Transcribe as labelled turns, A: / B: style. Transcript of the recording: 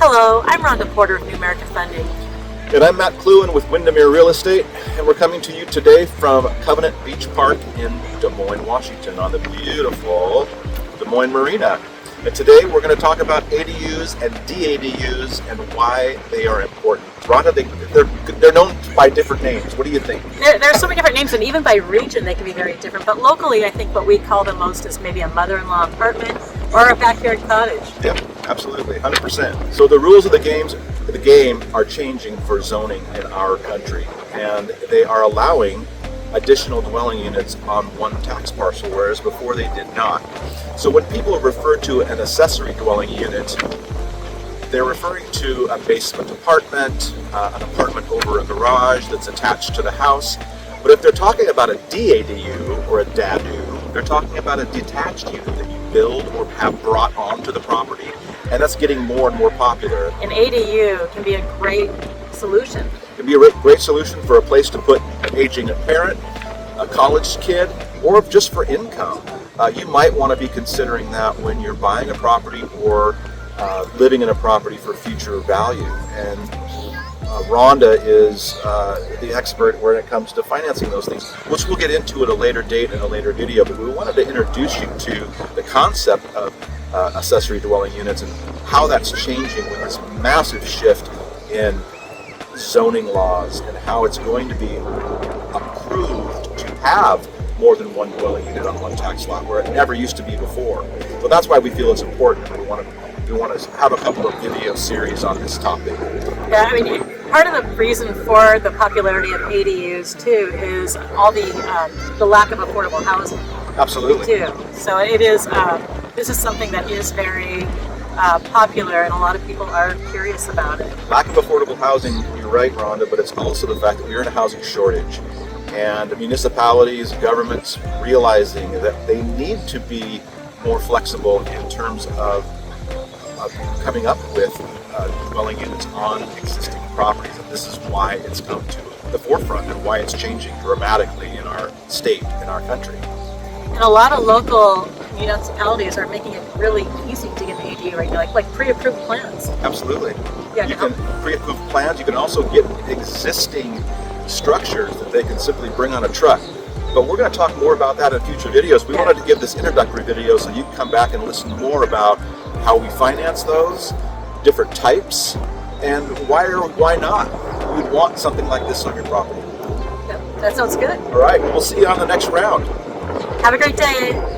A: Hello, I'm Rhonda Porter of New America Funding.
B: And I'm Matt Klewin with Windermere Real Estate, and we're coming to you today from Covenant Beach Park in Des Moines, Washington, on the beautiful Des Moines Marina. And today we're going to talk about ADUs and DADUs and why they are important. Rhonda, they're known by different names. What do you think?
A: There are so many different names, and even by region they can be very different. But locally, I think what we call them most is maybe a mother-in-law apartment or a backyard cottage.
B: Yep, absolutely, 100%. So the rules of the game are changing for zoning in our country, and they are allowing additional dwelling units on one tax parcel, whereas before they did not. So when people refer to an accessory dwelling unit, they're referring to a basement apartment, an apartment over a garage that's attached to the house. But if they're talking about a DADU or a DADU, they're talking about a detached unit that you build or have brought onto the property, and that's getting more and more popular.
A: An ADU can be a great solution.
B: It can be a great solution for a place to put an aging parent, a college kid, or just for income. You might want to be considering that when you're buying a property or living in a property for future value. And Rhonda is the expert when it comes to financing those things, which we'll get into at a later date in a later video. But we wanted to introduce you to the concept of accessory dwelling units and how that's changing with this massive shift in zoning laws and how it's going to be approved to have more than one dwelling unit on one tax lot, where it never used to be before. So that's why we feel it's important. We want to have a couple of video series on this topic.
A: Yeah, I mean, part of the reason for the popularity of ADUs too is all the lack of affordable housing.
B: Absolutely.
A: Too. So it is. This is something that is very popular, and a lot of people are curious about it.
B: Lack of affordable housing, you're right, Rhonda, but it's also the fact that we're in a housing shortage. And municipalities, governments realizing that they need to be more flexible in terms of coming up with dwelling units on existing properties. And this is why it's come to the forefront and why it's changing dramatically in our state, in our country.
A: And a lot of local municipalities are making it really easy to get an ADU right now, like pre-approved plans.
B: Absolutely.
A: Yeah,
B: you can pre-approve plans. You can also get existing structures that they can simply bring on a truck. But we're going to talk more about that in future videos. We wanted to give this introductory video so you can come back and listen more about how we finance those, different types, and why or why not you'd want something like this on your property.
A: Yep, that sounds good.
B: All right, we'll see you on the next round.
A: Have a great day.